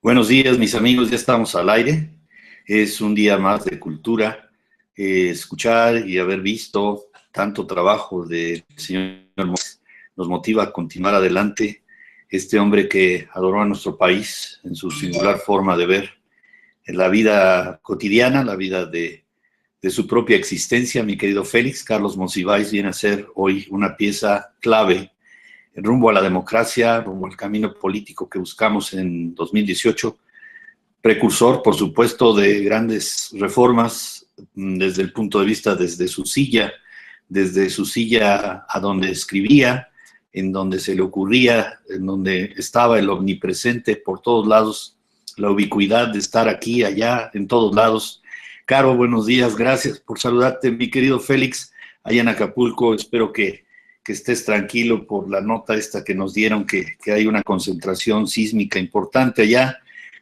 Buenos días, mis amigos, ya estamos al aire. Es un día más de cultura. Escuchar y haber visto tanto trabajo del señor Moisés nos motiva a continuar adelante. Este hombre que adoró a nuestro país en su singular forma de ver en la vida cotidiana, la vida de su propia existencia. Mi querido Félix, Carlos Monsiváis viene a ser hoy una pieza clave rumbo a la democracia, rumbo al camino político que buscamos en 2018, precursor, por supuesto, de grandes reformas desde el punto de vista desde su silla a donde escribía, en donde se le ocurría, en donde estaba el omnipresente por todos lados, la ubicuidad de estar aquí, allá, en todos lados. Caro, buenos días, gracias por saludarte, mi querido Félix, allá en Acapulco. Espero que estés tranquilo por la nota esta que nos dieron, que hay una concentración sísmica importante allá,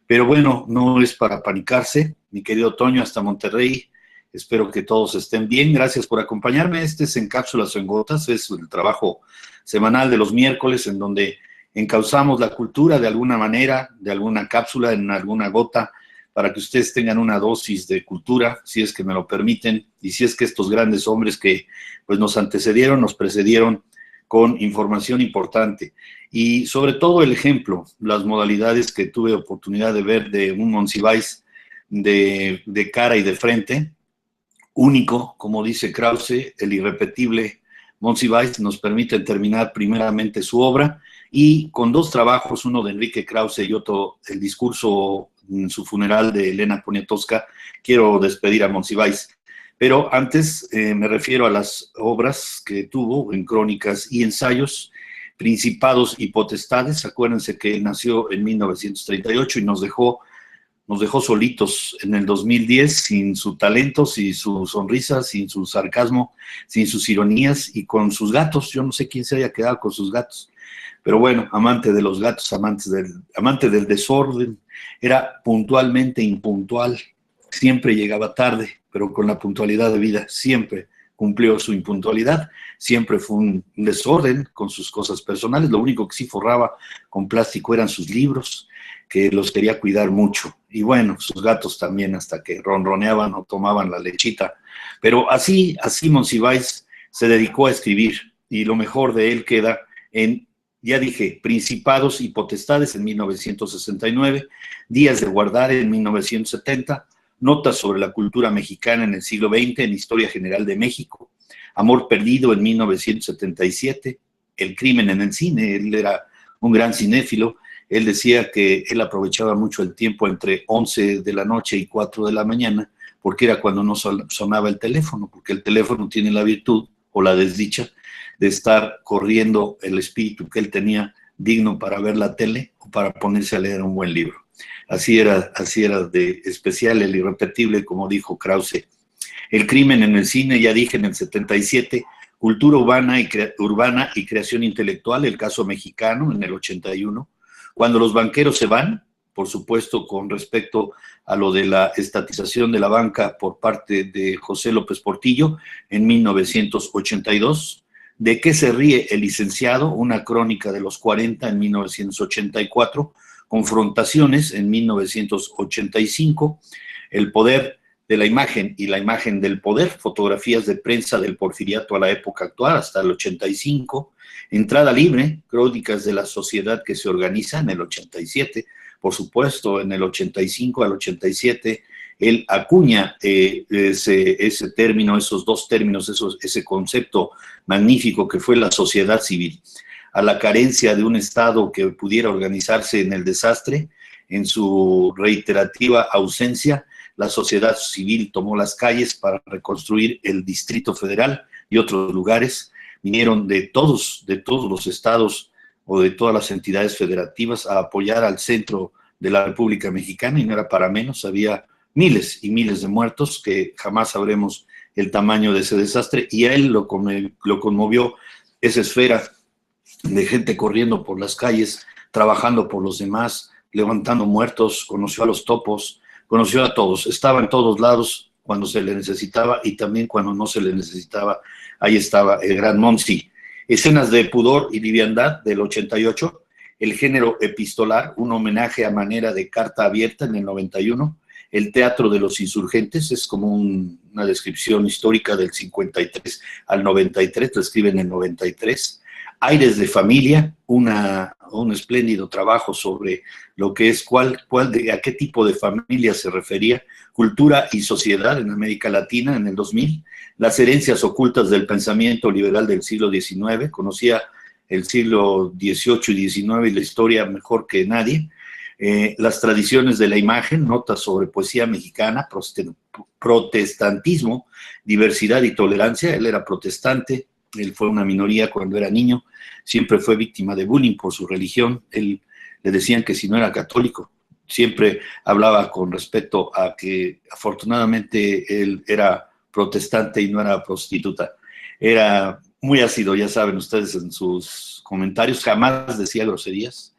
pero bueno, no es para panicarse. Mi querido Toño, hasta Monterrey, espero que todos estén bien. Gracias por acompañarme. Este es En Cápsulas o en Gotas, es el trabajo semanal de los miércoles en donde encauzamos la cultura de alguna manera, de alguna cápsula, en alguna gota, para que ustedes tengan una dosis de cultura, si es que me lo permiten, y si es que estos grandes hombres que pues nos antecedieron, nos precedieron con información importante. Y sobre todo el ejemplo, las modalidades que tuve oportunidad de ver de un Monsiváis de cara y de frente, único, como dice Krause, el irrepetible Monsiváis, nos permite terminar primeramente su obra, y con dos trabajos, uno de Enrique Krause y otro el discurso en su funeral de Elena Poniatowska, quiero despedir a Monsiváis. Pero antes me refiero a las obras que tuvo en crónicas y ensayos, Principados y Potestades. Acuérdense que él nació en 1938 y nos dejó solitos en el 2010, sin su talento, sin su sonrisa, sin su sarcasmo, sin sus ironías y con sus gatos. Yo no sé quién se haya quedado con sus gatos, pero bueno, amante de los gatos, amante del desorden, era puntualmente impuntual, siempre llegaba tarde, pero con la puntualidad de vida, siempre cumplió su impuntualidad, siempre fue un desorden con sus cosas personales. Lo único que sí forraba con plástico eran sus libros, que los quería cuidar mucho, y bueno, sus gatos también, hasta que ronroneaban o tomaban la lechita. Pero así Monsiváis se dedicó a escribir, y lo mejor de él queda en, ya dije, Principados y Potestades en 1969, Días de Guardar en 1970, Notas sobre la cultura mexicana en el siglo XX en Historia General de México, Amor Perdido en 1977, El crimen en el cine. Él era un gran cinéfilo. Él decía que él aprovechaba mucho el tiempo entre 11 de la noche y 4 de la mañana, porque era cuando no sonaba el teléfono, porque el teléfono tiene la virtud o la desdicha de estar corriendo el espíritu que él tenía digno para ver la tele o para ponerse a leer un buen libro. Así era de especial, el irrepetible, como dijo Krause. El crimen en el cine, ya dije, en el 77, Cultura urbana y creación intelectual, el caso mexicano, en el 81, Cuando los banqueros se van, por supuesto, con respecto a lo de la estatización de la banca por parte de José López Portillo, en 1982, ¿De qué se ríe el licenciado?, una crónica de los 40 en 1984, Confrontaciones en 1985, El poder de la imagen y la imagen del poder, fotografías de prensa del porfiriato a la época actual hasta el 85, Entrada libre, crónicas de la sociedad que se organiza en el 87, por supuesto en el 85 al 87, él acuña ese término, esos dos términos, ese concepto magnífico que fue la sociedad civil. A la carencia de un Estado que pudiera organizarse en el desastre, en su reiterativa ausencia, la sociedad civil tomó las calles para reconstruir el Distrito Federal y otros lugares. Vinieron de todos los estados o de todas las entidades federativas a apoyar al centro de la República Mexicana, y no era para menos. Había miles y miles de muertos que jamás sabremos el tamaño de ese desastre, y a él lo conmovió esa esfera de gente corriendo por las calles, trabajando por los demás, levantando muertos. Conoció a los topos, conoció a todos, estaba en todos lados cuando se le necesitaba y también cuando no se le necesitaba. Ahí estaba el gran Monsi. Escenas de pudor y liviandad del 88, el género epistolar, un homenaje a manera de carta abierta en el 91, el Teatro de los Insurgentes, es como una descripción histórica del 53 al 93, lo escribe en el 93, Aires de Familia, un espléndido trabajo sobre lo que es a qué tipo de familia se refería, Cultura y Sociedad en América Latina en el 2000, Las herencias ocultas del pensamiento liberal del siglo XIX, conocía el siglo XVIII y XIX y la historia mejor que nadie, Las tradiciones de la imagen, notas sobre poesía mexicana, protestantismo, diversidad y tolerancia, él era protestante, él fue una minoría cuando era niño, siempre fue víctima de bullying por su religión, él le decían que si no era católico, siempre hablaba con respecto a que afortunadamente él era protestante y no era prostituta. Era muy ácido, ya saben ustedes en sus comentarios, jamás decía groserías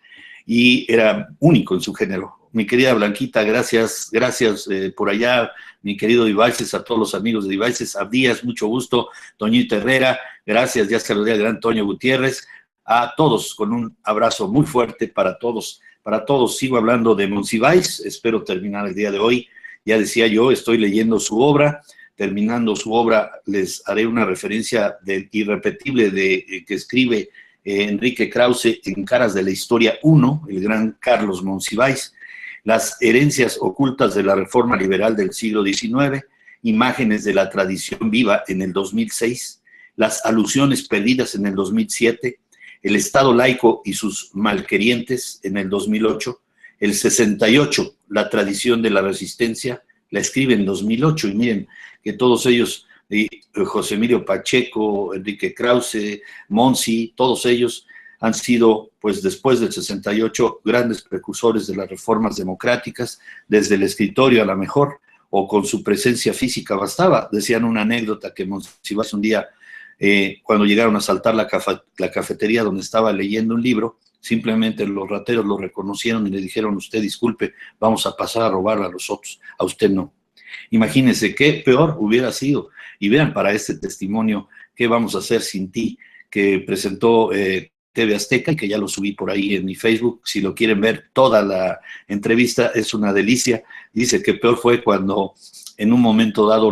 y era único en su género. Mi querida Blanquita, gracias por allá, mi querido Devices, a todos los amigos de Devices, Abdías, mucho gusto, Toñito Herrera, gracias, ya saludé al gran Toño Gutiérrez, a todos con un abrazo muy fuerte para todos, sigo hablando de Monsiváis, espero terminar el día de hoy, ya decía yo, estoy leyendo su obra, terminando su obra les haré una referencia del irrepetible que escribe Enrique Krause en Caras de la Historia 1, el gran Carlos Monsiváis, Las herencias ocultas de la reforma liberal del siglo XIX, Imágenes de la tradición viva en el 2006, Las alusiones perdidas en el 2007, El Estado laico y sus malquerientes en el 2008, el 68, La tradición de la resistencia, la escribe en 2008, y miren que todos ellos, José Emilio Pacheco, Enrique Krause, Monsi, todos ellos han sido, pues después del 68, grandes precursores de las reformas democráticas, desde el escritorio a la mejor, o con su presencia física bastaba. Decían una anécdota que Monsiváis un día, cuando llegaron a asaltar la cafetería donde estaba leyendo un libro, simplemente los rateros lo reconocieron y le dijeron, usted disculpe, vamos a pasar a robarle a los otros, a usted no. Imagínense qué peor hubiera sido. Y vean para este testimonio, ¿qué vamos a hacer sin ti?, que presentó TV Azteca y que ya lo subí por ahí en mi Facebook. Si lo quieren ver, toda la entrevista es una delicia. Dice que peor fue cuando en un momento dado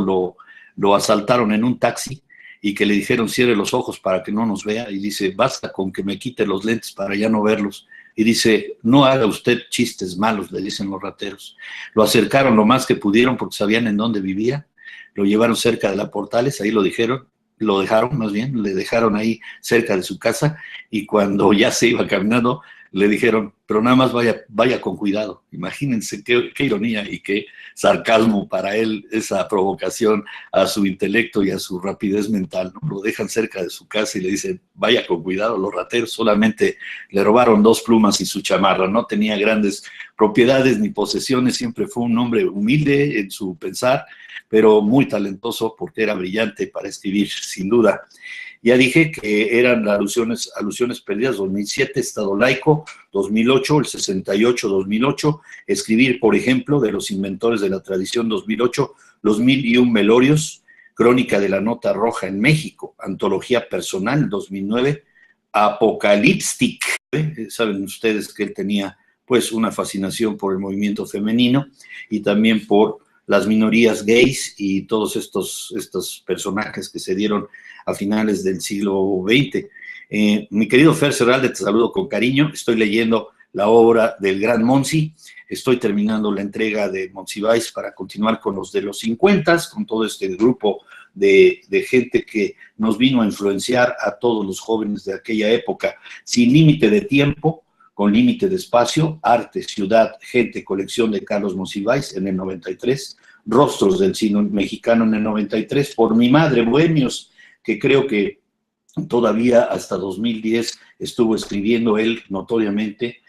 lo asaltaron en un taxi y que le dijeron cierre los ojos para que no nos vea, y dice, basta con que me quite los lentes para ya no verlos. Y dice, no haga usted chistes malos, le dicen los rateros. Lo acercaron lo más que pudieron porque sabían en dónde vivía, lo llevaron cerca de la Portales, ahí lo dejaron más bien, le dejaron ahí cerca de su casa, y cuando ya se iba caminando, le dijeron, pero nada más vaya con cuidado. Imagínense qué ironía y qué sarcasmo para él, esa provocación a su intelecto y a su rapidez mental, ¿no? Lo dejan cerca de su casa y le dicen, vaya con cuidado. Los rateros solamente le robaron 2 plumas y su chamarra, no tenía grandes propiedades ni posesiones, siempre fue un hombre humilde en su pensar, pero muy talentoso porque era brillante para escribir, sin duda. Ya dije que eran alusiones perdidas, 2007, Estado laico, 2008, el 68, 2008, escribir, por ejemplo, de los inventores de la tradición, 2008, los 1001 velorios, Crónica de la Nota Roja en México, Antología Personal, 2009, Apocalipstic, saben ustedes que él tenía pues una fascinación por el movimiento femenino y también por las minorías gays y todos estos personajes que se dieron a finales del siglo XX. Mi querido Fer Serralde, te saludo con cariño, estoy leyendo la obra del gran Monsi, estoy terminando la entrega de Monsiváis para continuar con los de los 50, con todo este grupo de gente que nos vino a influenciar a todos los jóvenes de aquella época, sin límite de tiempo, con límite de espacio, Arte, Ciudad, Gente, colección de Carlos Monsiváis en el 93, Rostros del cine mexicano en el 93, Por mi madre, Bohemios, que creo que todavía hasta 2010 estuvo escribiendo él notoriamente,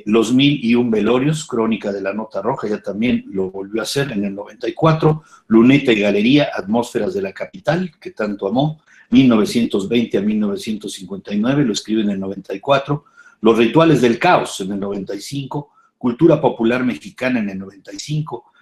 Los 1001 velorios, Crónica de la Nota Roja, ya también lo volvió a hacer en el 94, Luneta y Galería, Atmósferas de la Capital, que tanto amó, 1920 a 1959, lo escribe en el 94, Los Rituales del Caos en el 95, Cultura Popular Mexicana en el 95,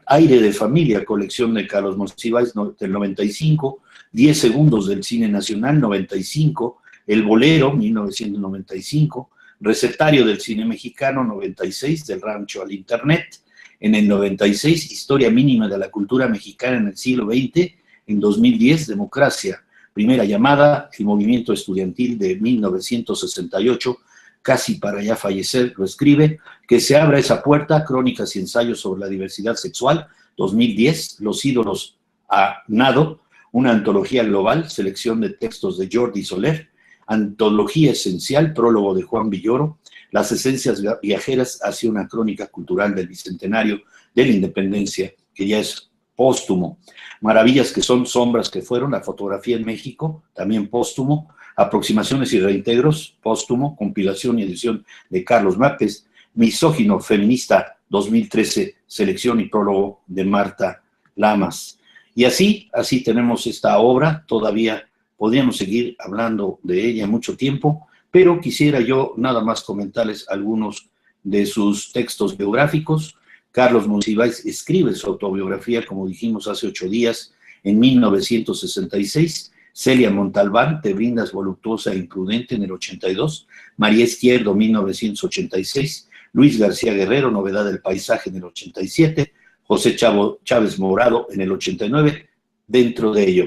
Aire de Familia, colección de Carlos Monsiváis del 95, 10 segundos del cine nacional, 95, El Bolero, 1995, recetario del cine mexicano, 96, del rancho al internet. En el 96, historia mínima de la cultura mexicana en el siglo XX. En 2010, democracia, primera llamada, el movimiento estudiantil de 1968, casi para ya fallecer, lo escribe, que se abra esa puerta, crónicas y ensayos sobre la diversidad sexual, 2010, los ídolos a nado, una antología global, selección de textos de Jordi Soler, antología esencial, prólogo de Juan Villoro, las esencias viajeras hacia una crónica cultural del bicentenario de la independencia, que ya es póstumo, maravillas que son, sombras que fueron, la fotografía en México, también póstumo, aproximaciones y reintegros, póstumo, compilación y edición de Carlos Mapes, misógino feminista 2013, selección y prólogo de Marta Lamas. Y así tenemos esta obra, todavía podríamos seguir hablando de ella mucho tiempo, pero quisiera yo nada más comentarles algunos de sus textos biográficos. Carlos Monsiváis escribe su autobiografía, como dijimos hace 8 días, en 1966. Celia Montalbán, Te brindas voluptuosa e imprudente, en el 82. María Izquierdo, 1986. Luis García Guerrero, Novedad del paisaje, en el 87. José Chávez Morado, en el 89, dentro de ello.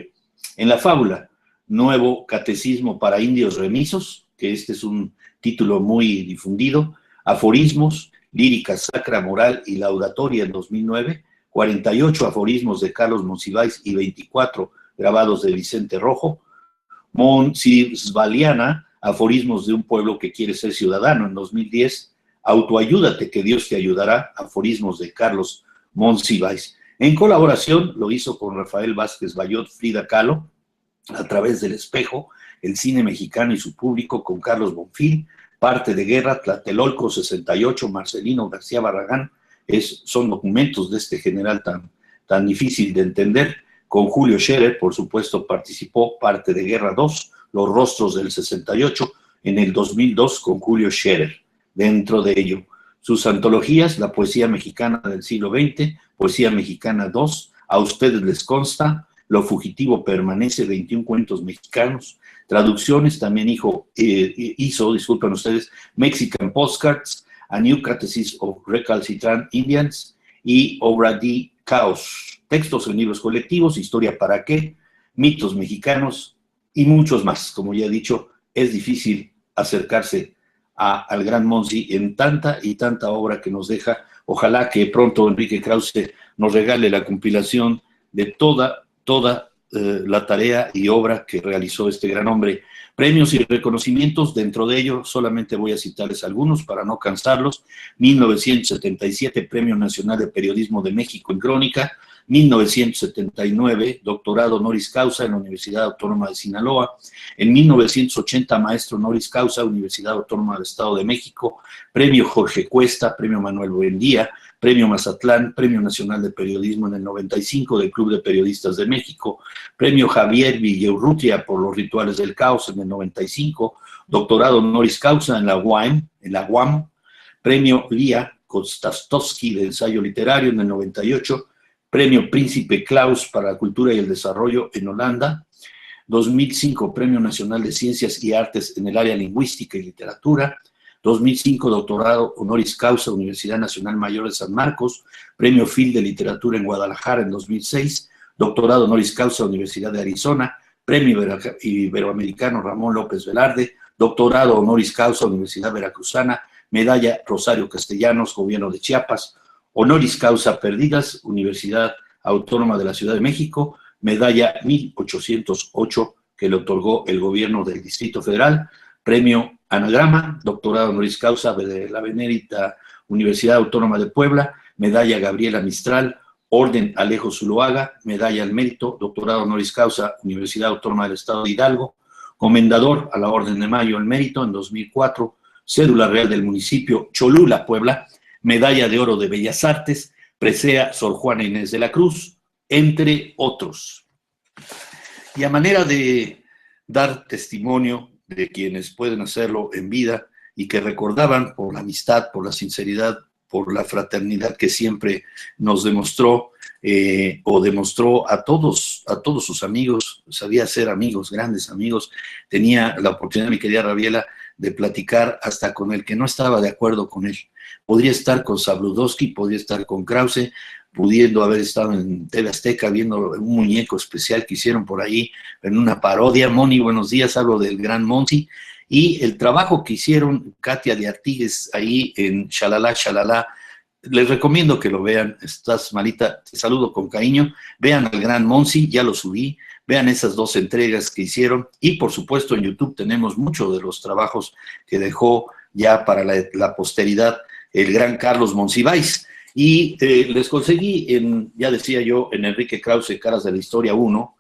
En la fábula, Nuevo Catecismo para Indios Remisos, que este es un título muy difundido, aforismos, lírica sacra, moral y laudatoria en 2009, 48 aforismos de Carlos Monsiváis y 24 grabados de Vicente Rojo, Monsivaliana, aforismos de un pueblo que quiere ser ciudadano, en 2010, Autoayúdate que Dios te ayudará, aforismos de Carlos Monsiváis. En colaboración lo hizo con Rafael Vázquez Bayot, Frida Kahlo, A través del espejo, el cine mexicano y su público, con Carlos Bonfil, Parte de guerra, Tlatelolco 68, Marcelino García Barragán, son documentos de este general tan difícil de entender. Con Julio Scherer, por supuesto, participó Parte de guerra 2, Los rostros del 68, en el 2002 con Julio Scherer. Dentro de ello, sus antologías, La poesía mexicana del siglo XX, Poesía mexicana 2, A ustedes les consta, Lo fugitivo permanece, 21 cuentos mexicanos. Traducciones también hizo, disculpen ustedes, Mexican Postcards, A New Catechism of Recalcitrant Indians y Obra de Caos. Textos en libros colectivos, Historia para qué, Mitos mexicanos y muchos más. Como ya he dicho, es difícil acercarse al gran Monsi en tanta y tanta obra que nos deja. Ojalá que pronto Enrique Krause nos regale la compilación de toda la tarea y obra que realizó este gran hombre. Premios y reconocimientos, dentro de ello solamente voy a citarles algunos para no cansarlos. 1977, Premio Nacional de Periodismo de México en Crónica. 1979, doctorado honoris causa en la Universidad Autónoma de Sinaloa. En 1980, maestro honoris causa, Universidad Autónoma del Estado de México. Premio Jorge Cuesta, Premio Manuel Buendía, Premio Mazatlán, Premio Nacional de Periodismo en el 95 del Club de Periodistas de México, Premio Javier Villaurrutia por Los Rituales del Caos en el 95, doctorado honoris causa en la UAM, Premio Lía Kostastovsky de Ensayo Literario en el 98, Premio Príncipe Claus para la Cultura y el Desarrollo en Holanda, 2005 Premio Nacional de Ciencias y Artes en el área lingüística y literatura, 2005 doctorado honoris causa Universidad Nacional Mayor de San Marcos, Premio Phil de Literatura en Guadalajara en 2006, doctorado honoris causa Universidad de Arizona, Premio Iberoamericano Ramón López Velarde, doctorado honoris causa Universidad Veracruzana, Medalla Rosario Castellanos, Gobierno de Chiapas, honoris causa Perdidas, Universidad Autónoma de la Ciudad de México, medalla 1808 que le otorgó el Gobierno del Distrito Federal, Premio Anagrama, doctorado honoris causa de la Benemérita Universidad Autónoma de Puebla, medalla Gabriela Mistral, Orden Alejo Zuloaga, medalla al mérito, doctorado honoris causa Universidad Autónoma del Estado de Hidalgo, comendador a la Orden de Mayo al mérito en 2004, cédula real del municipio Cholula, Puebla, medalla de oro de Bellas Artes, presea Sor Juana Inés de la Cruz, entre otros. Y a manera de dar testimonio de quienes pueden hacerlo en vida y que recordaban por la amistad, por la sinceridad, por la fraternidad que siempre nos demostró o demostró a todos sus amigos, sabía ser amigos, grandes amigos. Tenía la oportunidad, mi querida Rabiela, de platicar hasta con el que no estaba de acuerdo con él. Podría estar con Sabludowski, podría estar con Krause, pudiendo haber estado en TV Azteca viendo un muñeco especial que hicieron por ahí, en una parodia. Moni, buenos días, hablo del gran Monsi, y el trabajo que hicieron Katia de Artigues ahí en Shalala, Shalala. Les recomiendo que lo vean. Estás malita, te saludo con cariño. Vean al gran Monsi, ya lo subí. Vean esas 2 entregas que hicieron. Y por supuesto en YouTube tenemos muchos de los trabajos que dejó ya para la posteridad el gran Carlos Monsiváis. Y les conseguí, ya decía yo, en Enrique Krause, Caras de la Historia 1,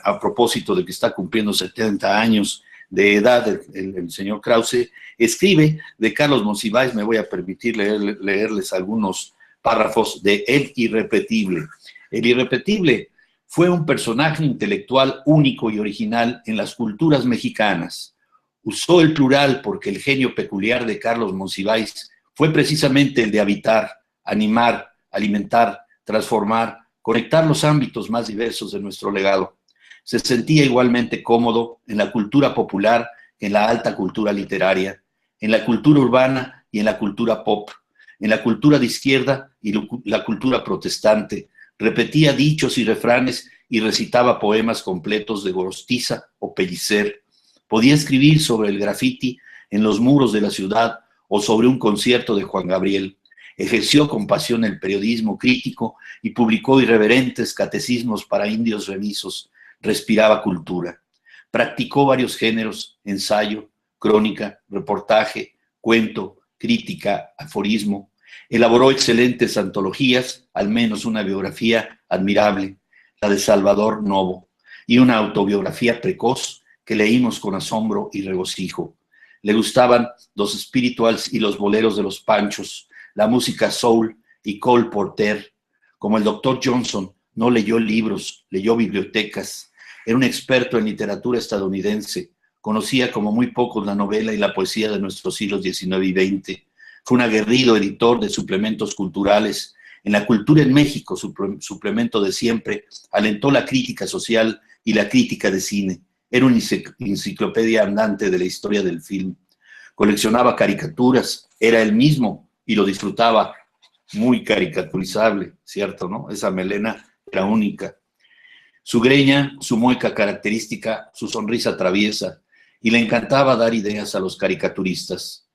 a propósito de que está cumpliendo 70 años de edad el señor Krause, escribe de Carlos Monsiváis. Me voy a permitir leerles algunos párrafos de El Irrepetible. El Irrepetible fue un personaje intelectual único y original en las culturas mexicanas. Usó el plural porque el genio peculiar de Carlos Monsiváis fue precisamente el de habitar, animar, alimentar, transformar, conectar los ámbitos más diversos de nuestro legado. Se sentía igualmente cómodo en la cultura popular, en la alta cultura literaria, en la cultura urbana y en la cultura pop, en la cultura de izquierda y la cultura protestante. Repetía dichos y refranes y recitaba poemas completos de Gorostiza o Pellicer. Podía escribir sobre el grafiti en los muros de la ciudad o sobre un concierto de Juan Gabriel. Ejerció con pasión el periodismo crítico y publicó irreverentes catecismos para indios remisos. Respiraba cultura. Practicó varios géneros: ensayo, crónica, reportaje, cuento, crítica, aforismo. Elaboró excelentes antologías, al menos una biografía admirable, la de Salvador Novo, y una autobiografía precoz que leímos con asombro y regocijo. Le gustaban los spirituals y los boleros de los Panchos, la música soul y Cole Porter. Como el doctor Johnson, no leyó libros, leyó bibliotecas. Era un experto en literatura estadounidense. Conocía como muy pocos la novela y la poesía de nuestros siglos XIX y XX. Fue un aguerrido editor de suplementos culturales. En La Cultura en México, suplemento de siempre, alentó la crítica social y la crítica de cine. Era una enciclopedia andante de la historia del film. Coleccionaba caricaturas, era él mismo y lo disfrutaba. Muy caricaturizable, ¿cierto, no? Esa melena era única. Su greña, su mueca característica, su sonrisa traviesa, y le encantaba dar ideas a los caricaturistas.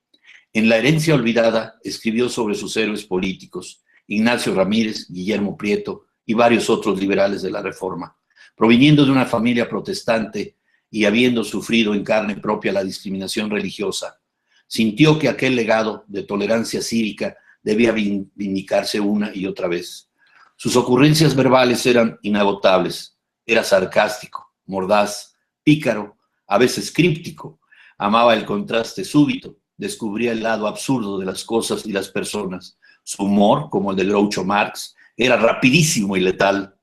En La Herencia Olvidada escribió sobre sus héroes políticos, Ignacio Ramírez, Guillermo Prieto y varios otros liberales de la Reforma. Proviniendo de una familia protestante y habiendo sufrido en carne propia la discriminación religiosa, sintió que aquel legado de tolerancia cívica debía vindicarse una y otra vez. Sus ocurrencias verbales eran inagotables. Era sarcástico, mordaz, pícaro, a veces críptico. Amaba el contraste súbito, descubría el lado absurdo de las cosas y las personas. Su humor, como el de Groucho Marx, era rapidísimo y letal.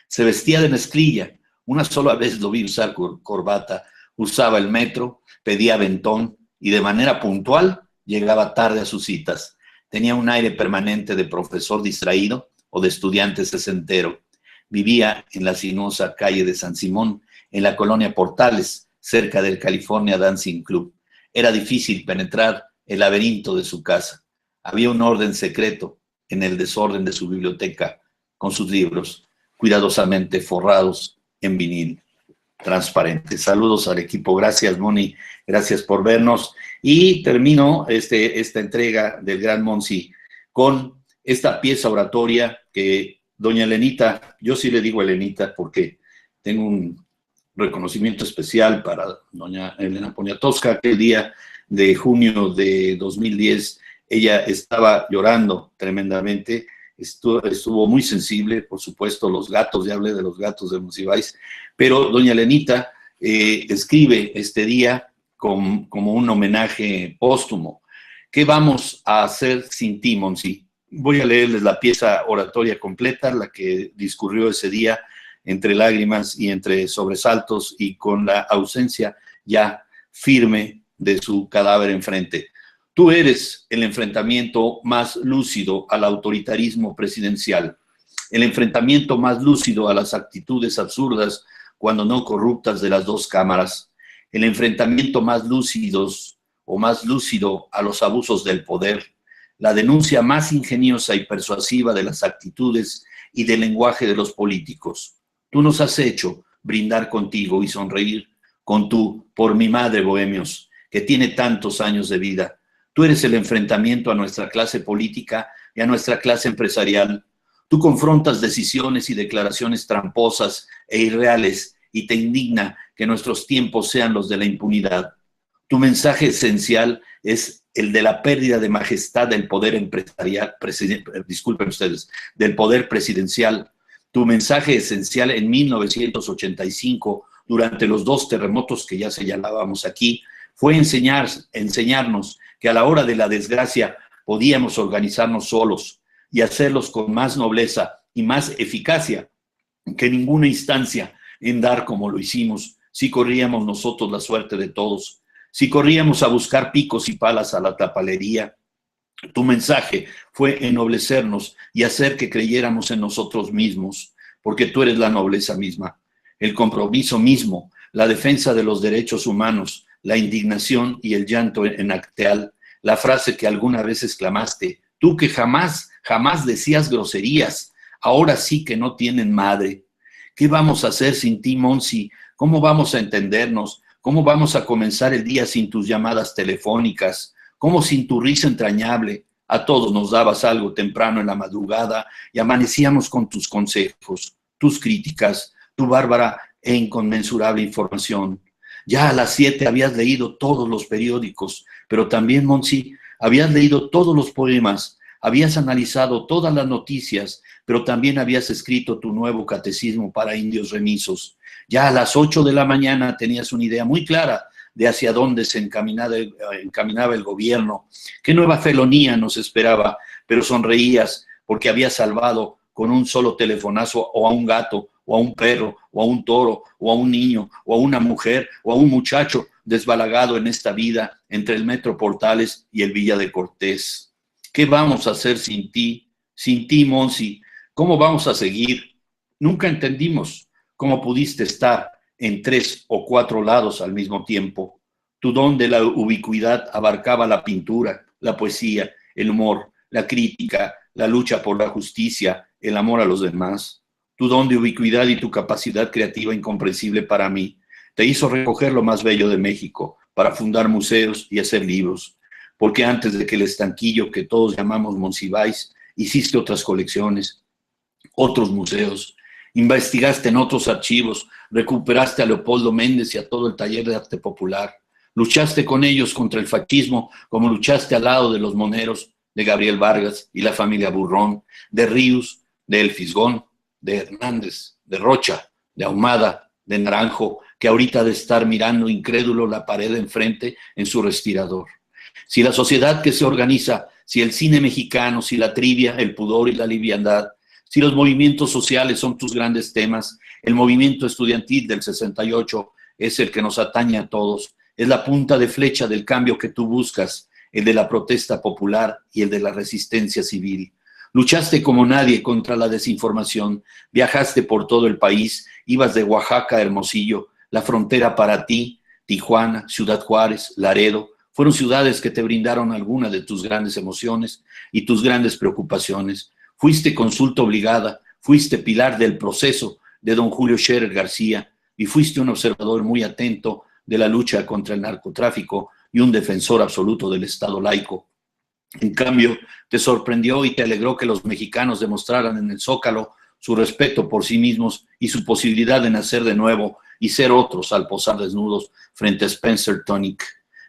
Se vestía de mezclilla. Una sola vez lo vi usar corbata. Usaba el metro, pedía aventón y de manera puntual llegaba tarde a sus citas. Tenía un aire permanente de profesor distraído o de estudiante sesentero. Vivía en la sinuosa calle de San Simón, en la colonia Portales, cerca del California Dancing Club. Era difícil penetrar el laberinto de su casa. Había un orden secreto en el desorden de su biblioteca, con sus libros cuidadosamente forrados en vinil transparente. Saludos al equipo. Gracias, Moni. Gracias por vernos. Y termino esta entrega del gran Monsi con esta pieza oratoria que doña Elenita, yo sí le digo Elenita porque tengo un reconocimiento especial para doña Elena Poniatowska. Aquel día de junio de 2010, ella estaba llorando tremendamente, estuvo muy sensible, por supuesto, los gatos, ya hablé de los gatos de Monsiváis, pero doña Elenita escribe este día como un homenaje póstumo. ¿Qué vamos a hacer sin ti, Monsi? Voy a leerles la pieza oratoria completa, la que discurrió ese día entre lágrimas y entre sobresaltos y con la ausencia ya firme de su cadáver enfrente. Tú eres el enfrentamiento más lúcido al autoritarismo presidencial, el enfrentamiento más lúcido a las actitudes absurdas, cuando no corruptas, de las dos cámaras, el enfrentamiento más lúcido o más lúcido a los abusos del poder, la denuncia más ingeniosa y persuasiva de las actitudes y del lenguaje de los políticos. Tú nos has hecho brindar contigo y sonreír con tu por mi madre, bohemios, que tiene tantos años de vida. Tú eres el enfrentamiento a nuestra clase política y a nuestra clase empresarial. Tú confrontas decisiones y declaraciones tramposas e irreales y te indigna que nuestros tiempos sean los de la impunidad. Tu mensaje esencial es el de la pérdida de majestad del poder empresarial, disculpen ustedes, del poder presidencial. Tu mensaje esencial en 1985, durante los 2 terremotos que ya señalábamos aquí, fue enseñarnos que a la hora de la desgracia podíamos organizarnos solos y hacerlos con más nobleza y más eficacia que ninguna instancia en dar como lo hicimos, si corríamos nosotros la suerte de todos, si corríamos a buscar picos y palas a la tapalería. Tu mensaje fue ennoblecernos y hacer que creyéramos en nosotros mismos, porque tú eres la nobleza misma, el compromiso mismo, la defensa de los derechos humanos, la indignación y el llanto en Acteal, la frase que alguna vez exclamaste, tú que jamás decías groserías, ahora sí que no tienen madre. ¿Qué vamos a hacer sin ti, Monsi? ¿Cómo vamos a entendernos? ¿Cómo vamos a comenzar el día sin tus llamadas telefónicas? ¿Cómo sin tu risa entrañable? A todos nos dabas algo temprano en la madrugada y amanecíamos con tus consejos, tus críticas, tu bárbara e inconmensurable información. Ya a las 7 habías leído todos los periódicos, pero también, Monsi, habías leído todos los poemas, habías analizado todas las noticias, pero también habías escrito tu nuevo catecismo para indios remisos. Ya a las 8 de la mañana tenías una idea muy clara de hacia dónde se encaminaba el gobierno, qué nueva felonía nos esperaba, pero sonreías porque habías salvado con un solo telefonazo o a un gato, o a un perro, o a un toro, o a un niño, o a una mujer, o a un muchacho desbalagado en esta vida entre el Metro Portales y el Villa de Cortés. ¿Qué vamos a hacer sin ti? Sin ti, Monsi, ¿cómo vamos a seguir? Nunca entendimos cómo pudiste estar en 3 o 4 lados al mismo tiempo. Tu don de la ubicuidad abarcaba la pintura, la poesía, el humor, la crítica, la lucha por la justicia, el amor a los demás. Tu don de ubicuidad y tu capacidad creativa incomprensible para mí te hizo recoger lo más bello de México para fundar museos y hacer libros, porque antes de que el estanquillo que todos llamamos Monsiváis, hiciste otras colecciones, otros museos, investigaste en otros archivos, recuperaste a Leopoldo Méndez y a todo el taller de arte popular, luchaste con ellos contra el fascismo como luchaste al lado de los moneros de Gabriel Vargas y la familia Burrón, de Ríos, de El Fisgón, de Hernández, de Rocha, de Ahumada, de Naranjo, que ahorita ha de estar mirando incrédulo la pared de enfrente en su respirador. Si la sociedad que se organiza, si el cine mexicano, si la trivia, el pudor y la liviandad, si los movimientos sociales son tus grandes temas, el movimiento estudiantil del 68 es el que nos atañe a todos, es la punta de flecha del cambio que tú buscas, el de la protesta popular y el de la resistencia civil. Luchaste como nadie contra la desinformación, viajaste por todo el país, ibas de Oaxaca a Hermosillo, la frontera para ti, Tijuana, Ciudad Juárez, Laredo, fueron ciudades que te brindaron algunas de tus grandes emociones y tus grandes preocupaciones. Fuiste consulta obligada, fuiste pilar del proceso de don Julio Scherer García y fuiste un observador muy atento de la lucha contra el narcotráfico y un defensor absoluto del Estado laico. En cambio, te sorprendió y te alegró que los mexicanos demostraran en el Zócalo su respeto por sí mismos y su posibilidad de nacer de nuevo y ser otros al posar desnudos frente a Spencer Tunick.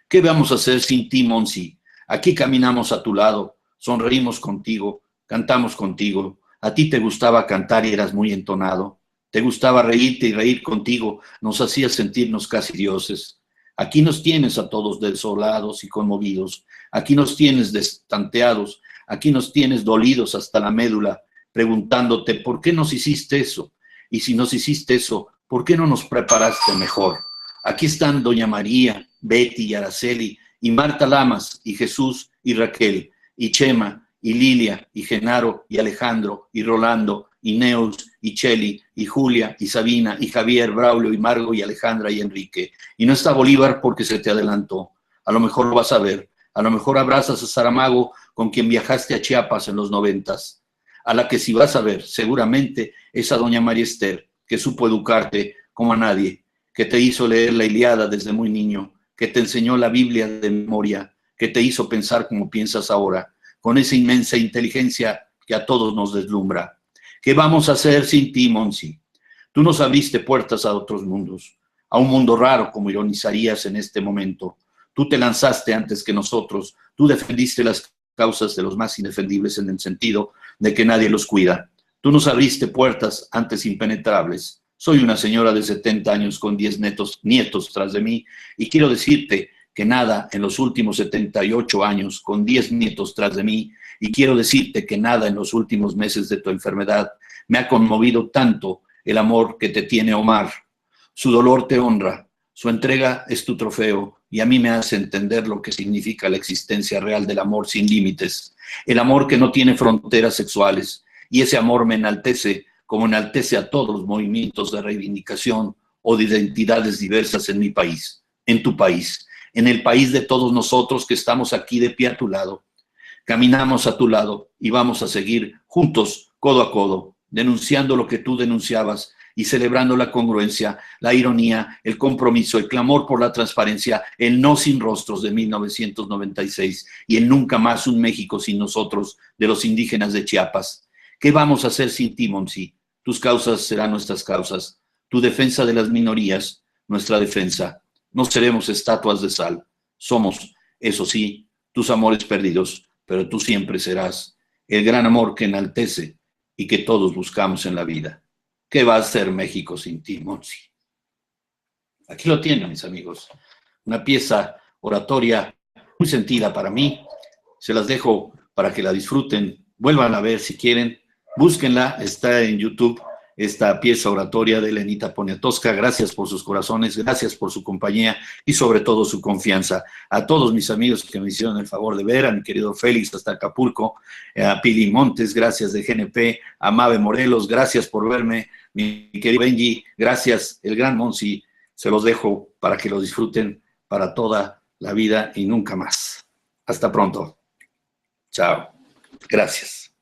¿Qué vamos a hacer sin ti, Monsi? Aquí caminamos a tu lado, sonreímos contigo, cantamos contigo. A ti te gustaba cantar y eras muy entonado. Te gustaba reírte y reír contigo, nos hacías sentirnos casi dioses. Aquí nos tienes a todos desolados y conmovidos. Aquí nos tienes destanteados, aquí nos tienes dolidos hasta la médula, preguntándote, ¿por qué nos hiciste eso? Y si nos hiciste eso, ¿por qué no nos preparaste mejor? Aquí están Doña María, Betty y Araceli, y Marta Lamas, y Jesús, y Raquel, y Chema, y Lilia, y Genaro, y Alejandro, y Rolando, y Neus, y Cheli, y Julia, y Sabina, y Javier, Braulio, y Margo, y Alejandra, y Enrique. Y no está Bolívar porque se te adelantó. a lo mejor lo vas a ver, a lo mejor abrazas a Saramago, con quien viajaste a Chiapas en los 90s, a la que si vas a ver, seguramente es a doña María Esther, que supo educarte como a nadie, que te hizo leer la Ilíada desde muy niño, que te enseñó la Biblia de memoria, que te hizo pensar como piensas ahora, con esa inmensa inteligencia que a todos nos deslumbra. ¿Qué vamos a hacer sin ti, Monsi? Tú nos abriste puertas a otros mundos, a un mundo raro, como ironizarías en este momento. Tú te lanzaste antes que nosotros, tú defendiste las causas de los más indefendibles en el sentido de que nadie los cuida. Tú nos abriste puertas antes impenetrables. Soy una señora de 70 años con 10 nietos tras de mí y quiero decirte que nada en los últimos 78 años con 10 nietos tras de mí y quiero decirte que nada en los últimos meses de tu enfermedad me ha conmovido tanto el amor que te tiene Omar. Su dolor te honra, su entrega es tu trofeo y a mí me hace entender lo que significa la existencia real del amor sin límites, el amor que no tiene fronteras sexuales, y ese amor me enaltece como enaltece a todos los movimientos de reivindicación o de identidades diversas en mi país, en tu país, en el país de todos nosotros que estamos aquí de pie a tu lado. Caminamos a tu lado y vamos a seguir juntos, codo a codo, denunciando lo que tú denunciabas y celebrando la congruencia, la ironía, el compromiso, el clamor por la transparencia, el no sin rostros de 1996 y el nunca más un México sin nosotros de los indígenas de Chiapas. ¿Qué vamos a hacer sin ti, Monsi? Tus causas serán nuestras causas, tu defensa de las minorías, nuestra defensa. No seremos estatuas de sal, somos, eso sí, tus amores perdidos, pero tú siempre serás el gran amor que enaltece y que todos buscamos en la vida. ¿Qué va a ser México sin ti, Monsi? Aquí lo tienen, mis amigos. Una pieza oratoria muy sentida para mí. Se las dejo para que la disfruten. Vuelvan a ver si quieren. Búsquenla, está en YouTube, esta pieza oratoria de Elenita Poniatowska. Gracias por sus corazones, gracias por su compañía y sobre todo su confianza. A todos mis amigos que me hicieron el favor de ver, a mi querido Félix hasta Acapulco, a Pili Montes, gracias de GNP, a Mabe Morelos, gracias por verme, mi querido Benji, gracias, el gran Monsi, se los dejo para que lo disfruten para toda la vida y nunca más. Hasta pronto. Chao. Gracias.